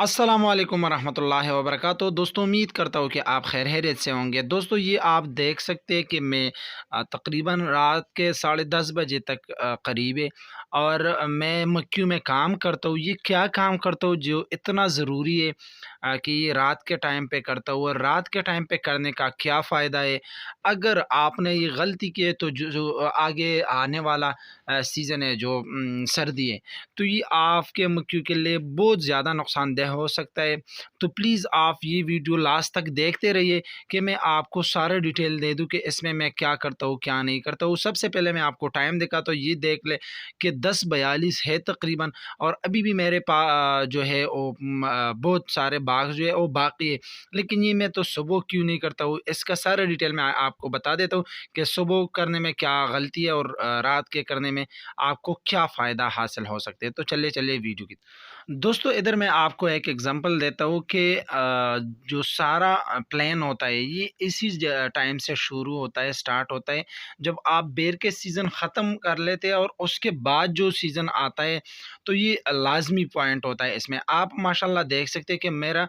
अस्सलाम वालेकुम वरहमतुल्लाहि वबरकातुहू। दोस्तों, उम्मीद करता हूँ कि आप खैरियत से होंगे। दोस्तों, ये आप देख सकते हैं कि मैं तकरीबन रात के 10:30 बजे तक करीब है और मैं मक्यू में काम करता हूँ। ये क्या काम करता हूँ जो इतना ज़रूरी है कि ये रात के टाइम पे करता हूँ, और रात के टाइम पे करने का क्या फ़ायदा है। अगर आपने ये गलती की है तो जो जो आगे आने वाला सीज़न है, जो सर्दी है, तो ये आपके मक्खियों के लिए बहुत ज़्यादा नुकसानदेह हो सकता है। तो प्लीज़ आप ये वीडियो लास्ट तक देखते रहिए कि मैं आपको सारा डिटेल दे दूँ कि इसमें मैं क्या करता हूँ, क्या नहीं करता हूँ। सबसे पहले मैं आपको टाइम दिखाता हूँ, ये देख लें कि 10:42 है तकरीबन, और अभी भी मेरे जो है वो बहुत सारे बाग जो है वो बाकी है। लेकिन ये मैं तो सुबह क्यों नहीं करता हूँ, इसका सारा डिटेल मैं आपको बता देता हूँ कि सुबह करने में क्या गलती है और रात के करने में आपको क्या फ़ायदा हासिल हो सकते हैं। तो चलिए चलिए वीडियो की दोस्तों, इधर मैं आपको एक एग्ज़ाम्पल देता हूँ कि जो सारा प्लान होता है ये इसी टाइम से शुरू होता है, स्टार्ट होता है जब आप बेर के सीज़न ख़त्म कर लेते हैं, और उसके बाद जो सीज़न आता है तो ये लाज़मी पॉइंट होता है इसमें। आप माशाल्लाह देख सकते हैं कि मेरा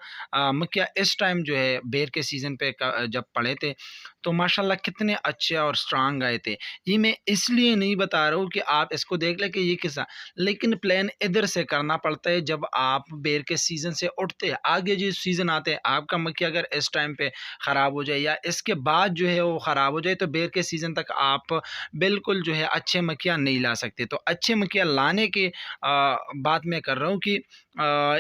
मक्या इस टाइम जो है बेर के सीज़न पे जब पड़े थे तो माशाल्लाह कितने अच्छे और स्ट्रांग आए थे। ये मैं इसलिए नहीं बता रहा हूँ कि आप इसको देख लें कि ये किस्सा, लेकिन प्लान इधर से करना पड़ता है जब आप बेर के सीज़न से उठते हैं। आगे जो सीज़न आते हैं, आपका मक्खी अगर इस टाइम पे ख़राब हो जाए या इसके बाद जो है वो ख़राब हो जाए, तो बेर के सीज़न तक आप बिल्कुल जो है अच्छे मक्खियाँ नहीं ला सकते। तो अच्छे मक्खियाँ लाने की बात मैं कर रहा हूँ कि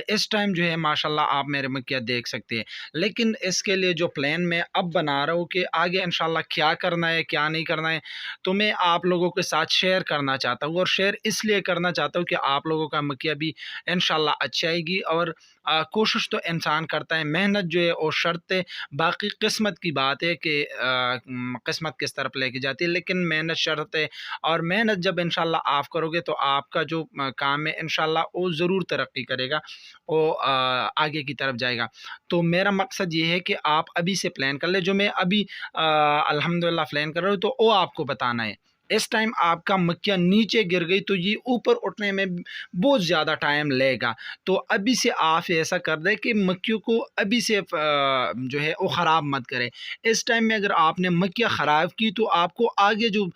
इस टाइम जो है माशाल्लाह आप मेरे मक्खियाँ देख सकते हैं। लेकिन इसके लिए जो प्लान मैं अब बना रहा हूँ कि आगे इंशाल्लाह क्या करना है, क्या नहीं करना है, तो मैं आप लोगों के साथ शेयर करना चाहता हूँ, और शेयर इसलिए करना चाहता हूँ कि आप लोगों का मक्खियाँ भी इंशाल्लाह अच्छी आएगी। और कोशिश तो इंसान करता है, मेहनत जो है वो शर्त है। बाकी किस्मत की बात है कि किस्मत किस तरफ लेके जाती है, लेकिन मेहनत शर्त है। और मेहनत जब इंशाल्लाह आप करोगे तो आपका जो काम है इंशाल्लाह वो ज़रूर तरक्की करेगा, वो आगे की तरफ जाएगा। तो मेरा मकसद ये है कि आप अभी से प्लान कर लें, जो मैं अभी अल्हम्दुलिल्लाह प्लान कर रहा हूँ तो वो आपको बताना है। इस टाइम आपका मक्खियाँ नीचे गिर गई तो ये ऊपर उठने में बहुत ज़्यादा टाइम लेगा। तो अभी से आप ऐसा कर दें कि मक्खियों को अभी से जो है वो ख़राब मत करें। इस टाइम में अगर आपने मक्खियाँ ख़राब की तो आपको आगे जो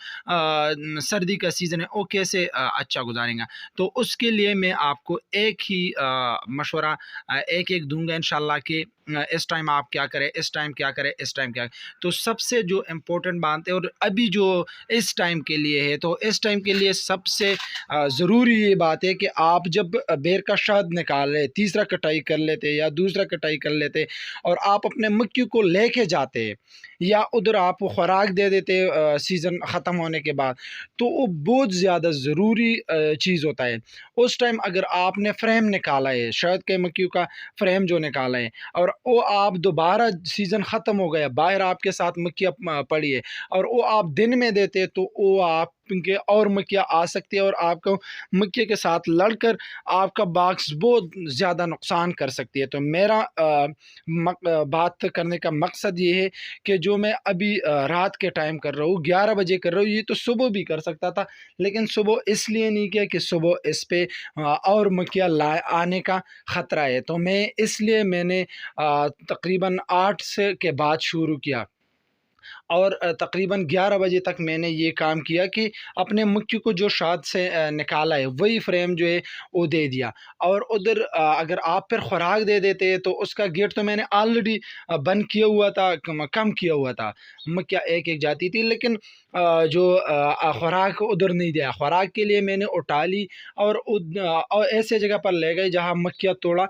सर्दी का सीज़न है वो कैसे अच्छा गुज़ारेंगा। तो उसके लिए मैं आपको एक ही मशवरा एक-एक दूँगा इंशाल्लाह कि इस टाइम आप क्या करें, इस टाइम क्या करें, इस टाइम क्या। तो सबसे जो इम्पोर्टेंट बात है, और अभी जो इस टाइम के लिए है, तो इस टाइम के लिए सबसे ज़रूरी ये बात है कि आप जब बेर का शहद निकालें, तीसरा कटाई कर लेते या दूसरा कटाई कर लेते, और आप अपने मक्खी को लेके जाते या उधर आप खुराक दे देते सीज़न ख़त्म होने के बाद, तो वो बहुत ज़्यादा ज़रूरी चीज़ होता है। उस टाइम अगर आपने फ्रेम निकाला है, शहद के मक्खियों का फ्रेम जो निकाला है, और वो आप दोबारा सीज़न ख़त्म हो गया, बाहर आपके साथ मक्खियाँ पड़ी है, और वो आप दिन में देते तो वो आप के और मक्खियाँ आ सकती है, और आपको मक्खी के साथ लड़कर आपका बाक्स बहुत ज़्यादा नुकसान कर सकती है। तो मेरा बात करने का मकसद ये है कि जो मैं अभी रात के टाइम कर रहा हूँ, 11 बजे कर रहा हूँ, ये तो सुबह भी कर सकता था, लेकिन सुबह इसलिए नहीं किया कि सुबह इस पे और मक्खियाँ ला आने का ख़तरा है। तो मैं इसलिए मैंने तकरीबन 8 से के बाद शुरू किया, और तकरीबन 11 बजे तक मैंने ये काम किया कि अपने मुख्य को जो शाद से निकाला है वही फ्रेम जो है वो दे दिया। और उधर अगर आप फिर खुराक दे देते तो उसका गेट तो मैंने ऑलरेडी बंद किया हुआ था, कम किया हुआ था, मक्खियाँ एक एक जाती थी, लेकिन जो खुराक उधर नहीं दिया। खुराक के लिए मैंने उठा ली और ऐसे जगह पर ले गए जहाँ मक्खियाँ थोड़ा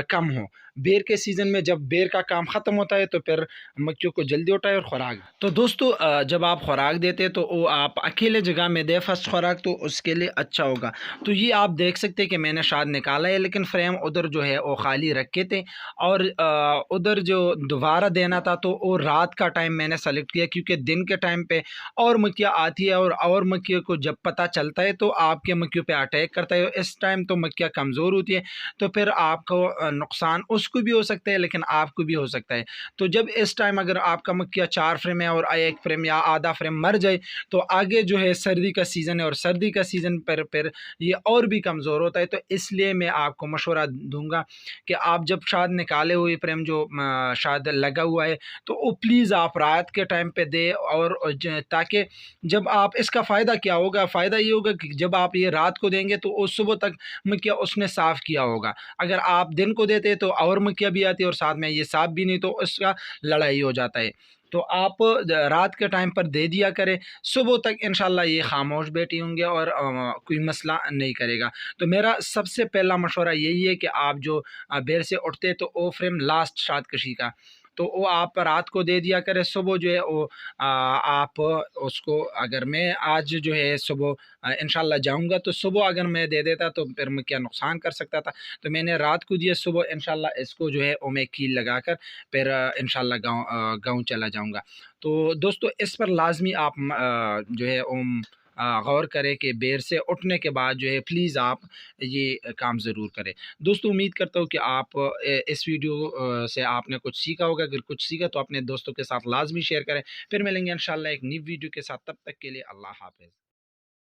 कम हो। बेर के सीज़न में जब बेर का काम ख़त्म होता है तो फिर मक्खियों को जल्दी उठाए और खुराक। तो दोस्तों, जब आप खुराक देते हैं तो वो आप अकेले जगह में दें फर्स्ट खुराक, तो उसके लिए अच्छा होगा। तो ये आप देख सकते हैं कि मैंने शायद निकाला है, लेकिन फ्रेम उधर जो है वो खाली रखे थे, और उधर जो दोबारा देना था तो वो रात का टाइम मैंने सेलेक्ट किया, क्योंकि दिन के टाइम पे और मक्खियाँ आती है, और मक्खियों को जब पता चलता है तो आपके मक्खियों पे अटैक करता है। इस टाइम तो मक्खियाँ कमज़ोर होती है, तो फिर आपको नुकसान उसको भी हो सकता है, लेकिन आपको भी हो सकता है। तो जब इस टाइम अगर आपका मक्खियाँ 4 फ्रेम है और एक फ्रेम या आधा फ्रेम मर जाए तो आगे जो है सर्दी का सीज़न है और सर्दी का सीज़न पर फिर ये और भी कमज़ोर होता है। तो इसलिए मैं आपको मशवरा दूँगा कि आप जब शायद निकाले हुए फ्रेम जो शायद लगा हुआ है तो वो प्लीज़ आप रात के टाइम पे दें और ताकि जब आप इसका फ़ायदा क्या होगा, फ़ायदा ये होगा कि जब आप ये रात को देंगे तो उस सुबह तक मक्खियाँ उसने साफ़ किया होगा। अगर आप दिन को देते तो और मक्खियाँ भी आती और साथ में ये साफ़ भी नहीं तो उसका लड़ाई हो जाता है। तो आप रात के टाइम पर दे दिया करें, सुबह तक इंशाल्लाह ये खामोश बैठी होंगे और कोई मसला नहीं करेगा। तो मेरा सबसे पहला मशवरा यही है कि आप जो देर से उठते तो वो फ्रेम लास्ट शाद कशी का, तो वो आप रात को दे दिया करें, सुबह जो है वो आप उसको, अगर मैं आज जो है सुबह इंशाल्लाह जाऊँगा तो सुबह अगर मैं दे देता तो फिर मैं क्या नुकसान कर सकता था। तो मैंने रात को दिया, सुबह इंशाल्लाह इसको जो है वो मैं कील लगाकर फिर इंशाल्लाह गाँव चला जाऊँगा। तो दोस्तों इस पर लाज़मी आप जो है गौर करें कि देर से उठने के बाद जो है प्लीज़ आप ये काम ज़रूर करें। दोस्तों उम्मीद करता हूँ कि आप इस वीडियो से आपने कुछ सीखा होगा। अगर कुछ सीखा तो अपने दोस्तों के साथ लाज़मी शेयर करें। फिर मिलेंगे इंशाल्लाह एक नई वीडियो के साथ, तब तक के लिए अल्लाह हाफ़िज़।